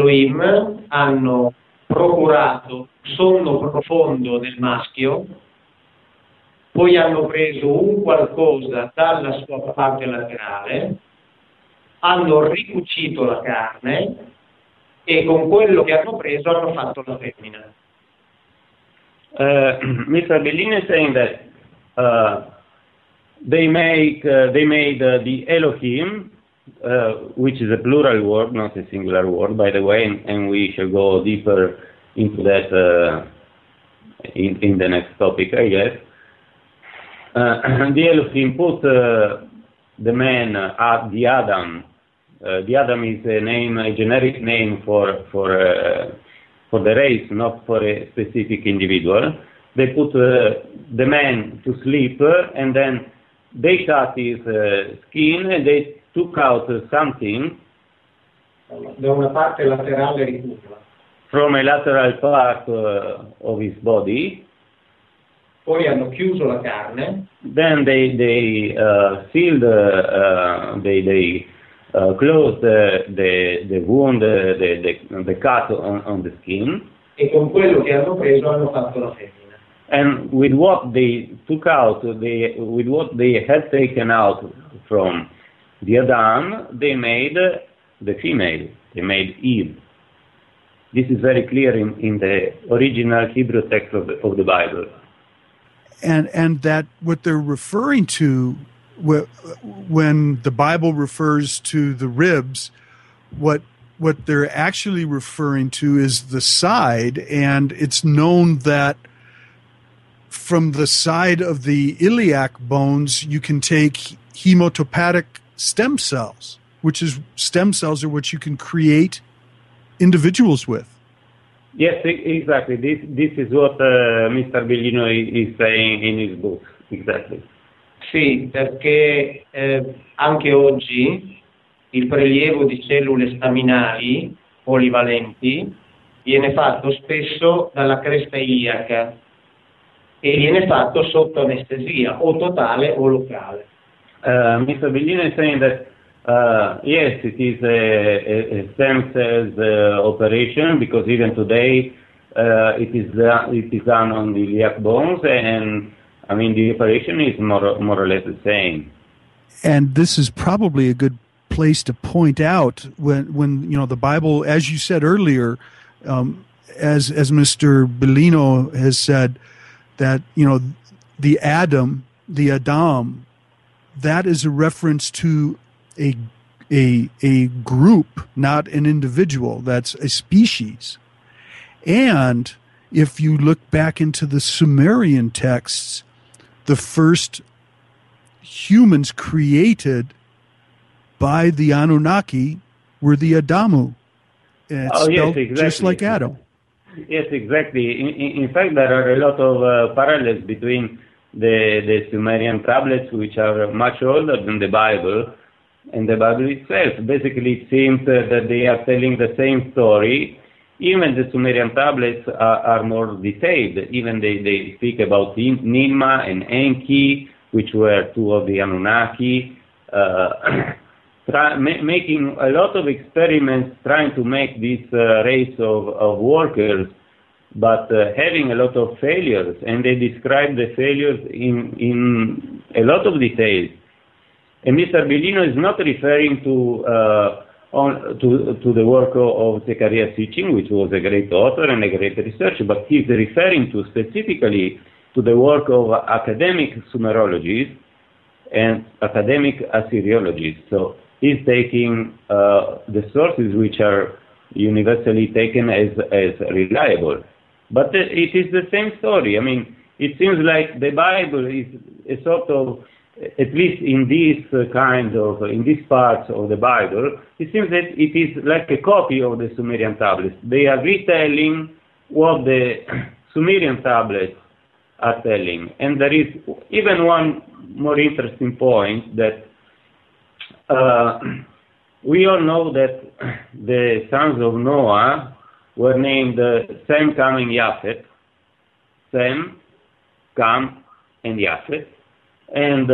Elohim hanno procurato sonno profondo nel maschio, poi hanno preso un qualcosa dalla sua parte laterale, hanno ricucito la carne e con quello che hanno preso hanno fatto la femmina. Mr. Biglino is saying that they made the Elohim, which is a plural word, not a singular word, by the way, and we shall go deeper into that in the next topic, I guess. The Elohim put the man, the Adam. The Adam is a generic name for the race, not for a specific individual. They put the man to sleep, and then they cut his skin, and they took out something da una parte laterale ricurva, from a lateral part of his body. Poi hanno chiuso la carne. Then they sealed, they closed the wound, the cut on the skin. E con quello che hanno preso hanno fatto la femmina. And with what they took out, with what they had taken out from the Adam, they made the female. They made Eve. This is very clear in the original Hebrew text of the Bible. And that what they're referring to when the Bible refers to the ribs, what they're actually referring to is the side, and it's known that from the side of the iliac bones you can take hematopoietic stem cells, which is stem cells are what you can create individuals with. Yes, exactly. This is what Mr. Biglino is saying in his book. Exactly. Sì, perché anche oggi il prelievo di cellule staminali polivalenti viene fatto spesso dalla cresta iliaca e viene fatto sotto anestesia, o totale o locale. Mr. Biglino is saying that yes, it is a stem cells operation, because even today it is done on the iliac bones, and I mean the operation is more or less the same. And this is probably a good place to point out when you know the Bible, as you said earlier, as Mr. Biglino has said, that you know the Adam, that is a reference to a group, not an individual. That's a species. And if you look back into the Sumerian texts, the first humans created by the Anunnaki were the Adamu. And it's spelled yes, exactly. Just like Adam. Yes, exactly. In fact, there are a lot of parallels between the Sumerian tablets, which are much older than the Bible, and the Bible itself. Basically, it seems that they are telling the same story. Even the Sumerian tablets are more detailed. Even they speak about Ninma and Enki, which were two of the Anunnaki, making a lot of experiments trying to make this race of workers, but having a lot of failures. And they describe the failures in a lot of details. And Mr. Biglino is not referring to the work of Zecharia Sitchin, which was a great author and a great researcher, but he's referring to specifically to the work of academic Sumerologists and academic Assyriologists. So he's taking the sources which are universally taken as reliable. But it is the same story. I mean, it seems like the Bible is a sort of, at least in these in these parts of the Bible, it seems that it is like a copy of the Sumerian tablets. They are retelling what the Sumerian tablets are telling. And there is even one more interesting point, that we all know that the sons of Noah were named Sem, Cam, and Yafet. Sem, Cam, and Yafet. And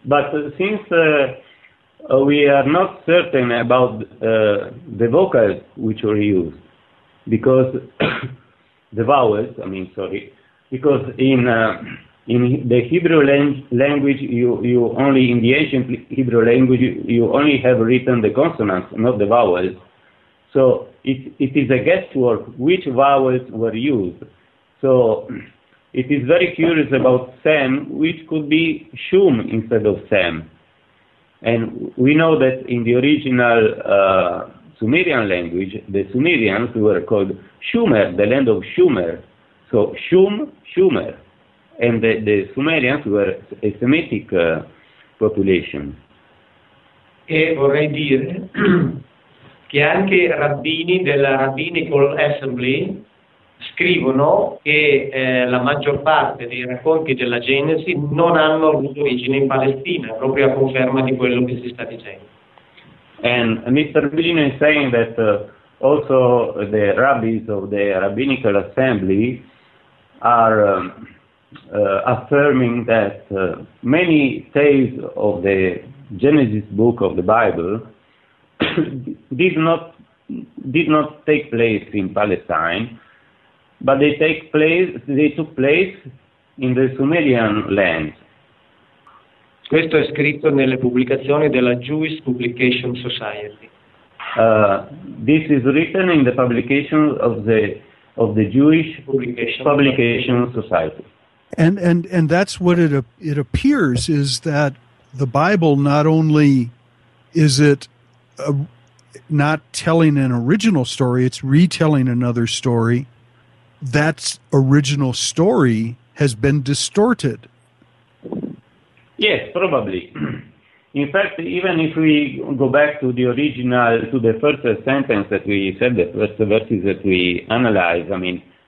but since we are not certain about the vocals which were used, because the vowels, because in the Hebrew language, you only, in the ancient Hebrew language, you only have written the consonants, not the vowels. So it is a guesswork which vowels were used. So it is very curious about Sem, which could be Shum instead of Sem. And we know that in the original Sumerian language, the Sumerians were called Shumer, the land of Shumer. So Shum, Shumer. And the Sumerians were a Semitic population. E vorrei dire che anche rabbini della Rabbinical Assembly scrivono che la maggior parte dei racconti della Genesi non hanno avuto origine in Palestina, proprio a conferma di quello che si sta dicendo. And Mr. Biglino is saying that also the rabbis of the Rabbinical Assembly are affirming that many tales of the Genesis book of the Bible did not take place in Palestine, but they took place in the Sumerian land. Questo è scritto nelle pubblicazioni della Jewish Publication Society. This is written in the publication of the Jewish Publication Society. And that's what it appears, is that the Bible, not only is it not telling an original story, it's retelling another story. That original story has been distorted. Yes, probably. In fact, even if we go back to the original, to the first sentence that we said, the first verses that we analyze,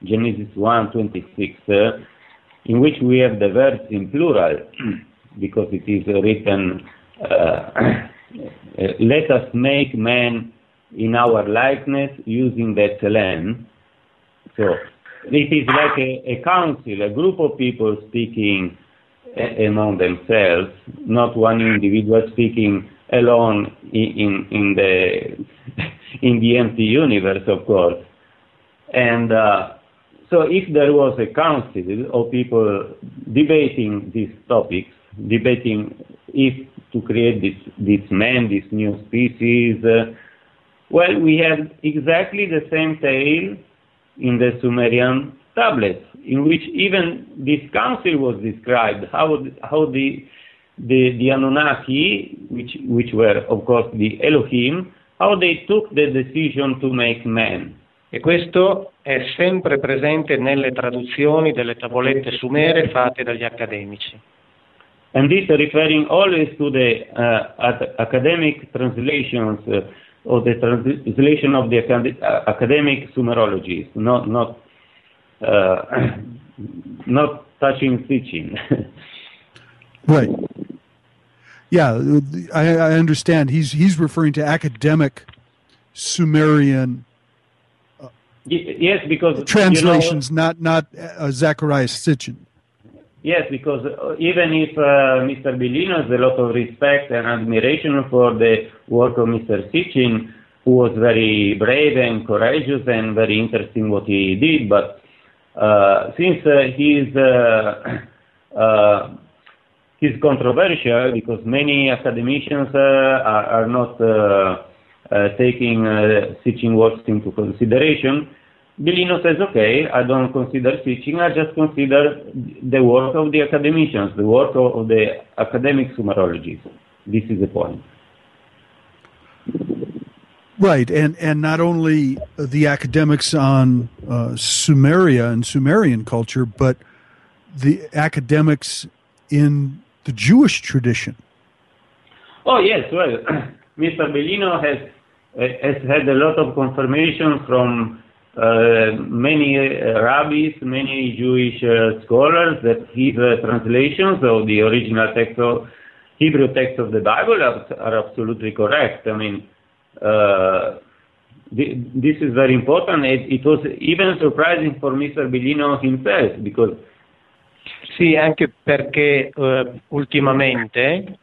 Genesis 1:26, in which we have the verbs in plural, because it is written, let us make man in our likeness using that land. So it is like a council, a group of people speaking among themselves, not one individual speaking alone in the empty universe, of course. And so if there was a council of people debating these topics, debating if to create this man, this new species, well, we have exactly the same tale in the Sumerian tablets, in which even this council was described, how the Anunnaki, which were of course the Elohim, how they took the decision to make man. E questo è sempre presente nelle traduzioni delle tavolette sumere fatte dagli accademici. And this referring always to the academic translations or the translation of the academic Sumerologies, not touching Sitchin. Right. Yeah, I understand. He's referring to academic Sumerian yes, because translations, not Zacharias Sitchin. Yes, because even if Mr. Biglino has a lot of respect and admiration for the work of Mr. Sitchin, who was very brave and courageous and very interesting what he did, but since he's controversial, because many academicians are not taking Sitchin works into consideration, Biglino says, okay, I don't consider Sitchin, I just consider the work of the academicians, the work of the academic Sumerologists. This is the point. Right, and not only the academics on Sumeria and Sumerian culture, but the academics in the Jewish tradition. Oh, yes, well, Mr. Biglino has had a lot of confirmation from many rabbis, many Jewish scholars that his translations of the original text of Hebrew text of the Bible are absolutely correct. This is very important. It was even surprising for Mr. Biglino himself, because sì, anche perché ultimamente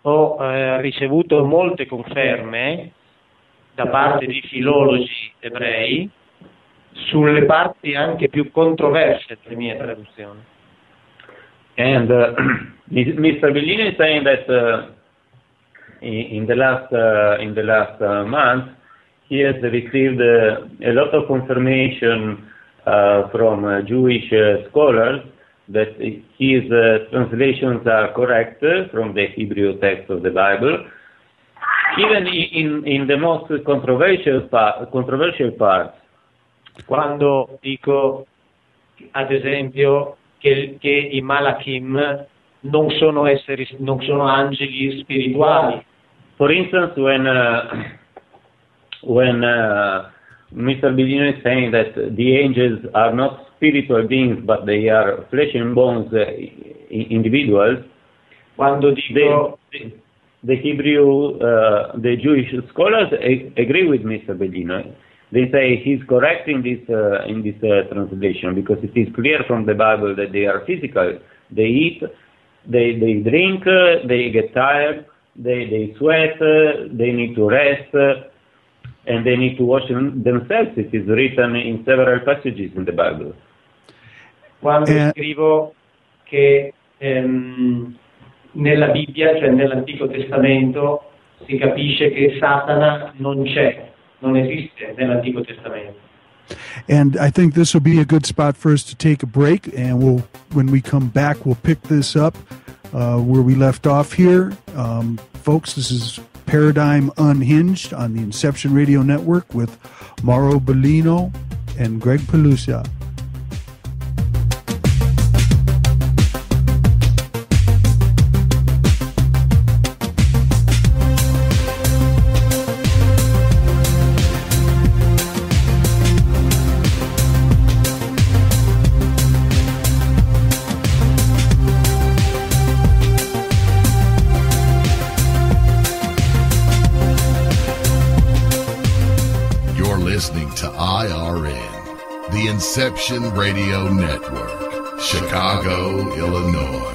ho ricevuto molte conferme da parte di filologi ebrei sulle parti anche più controverse delle mie traduzioni. And Mr. Biglino is saying that in the last month he has received a lot of confirmation from Jewish scholars that his translations are correct from the Hebrew text of the Bible, even in the most controversial parts. Quando dico, ad esempio, che i Malachim non sono angeli spirituali. For instance, when Mr. Biglino is saying that the angels are not spiritual beings, but they are flesh and bones individuals, quando dico the Hebrew, the Jewish scholars agree with Mr. Biglino. They say he's correct in this translation, because it is clear from the Bible that they are physical. They eat, they drink, they get tired, they sweat, they need to rest, and they need to wash themselves. It is written in several passages in the Bible. Quando scrivo che nella Bibbia, cioè nell'Antico Testamento, si capisce che Satana non esiste nell'Antico Testamento. And I think this will be a good spot for us to take a break, and when we come back, we'll pick this up where we left off here. Folks, this is Paradigm Unhinged on the Inception Radio Network with Mauro Biglino and Greg Pelusia. The Inception Radio Network, Chicago, Illinois.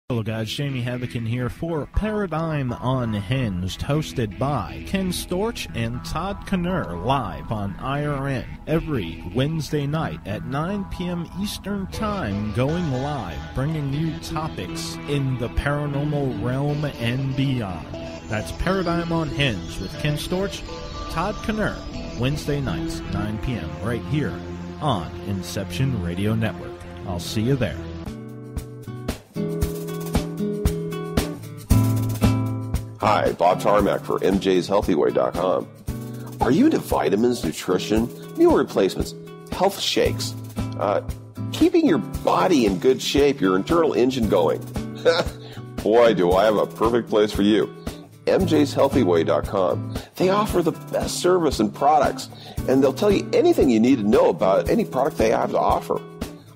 Hello guys, Jamie Havocan here for Paradigm Unhinged, hosted by Ken Storch and Todd Knurr, live on IRN every Wednesday night at 9 p.m. Eastern Time, going live, bringing you topics in the paranormal realm and beyond. That's Paradigm Unhinged with Ken Storch, Todd Knurr, Wednesday nights, 9 p.m. right here on Inception Radio Network. I'll see you there. Hi, Bob Tarmac for MJ'sHealthyWay.com. Are you into vitamins, nutrition, meal replacements, health shakes, keeping your body in good shape, your internal engine going? Boy, do I have a perfect place for you. MJ'sHealthyWay.com. They offer the best service and products, and they'll tell you anything you need to know about any product they have to offer.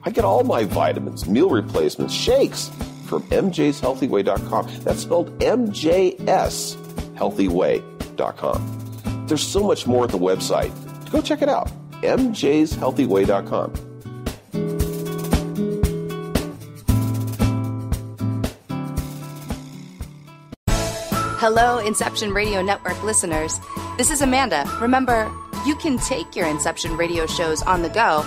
I get all my vitamins, meal replacements, shakes from MJ'sHealthyWay.com. That's spelled MJSHealthyway.com. There's so much more at the website. Go check it out. MJ'sHealthyway.com. Hello, Inception Radio Network listeners. This is Amanda. Remember, you can take your Inception Radio shows on the go.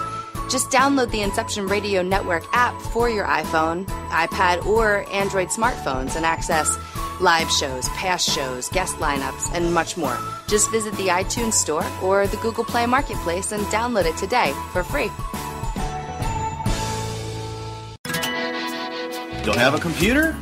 Just download the Inception Radio Network app for your iPhone, iPad, or Android smartphones and access live shows, past shows, guest lineups, and much more. Just visit the iTunes Store or the Google Play Marketplace and download it today for free. Don't have a computer?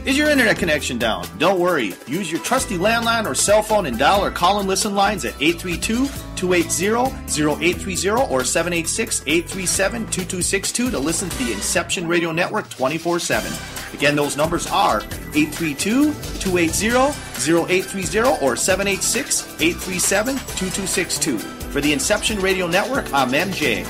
Is your internet connection down? Don't worry. Use your trusty landline or cell phone and dial or call and listen lines at 832-280-0830 or 786-837-2262 to listen to the Inception Radio Network 24/7. Again, those numbers are 832-280-0830 or 786-837-2262. For the Inception Radio Network, I'm MJ.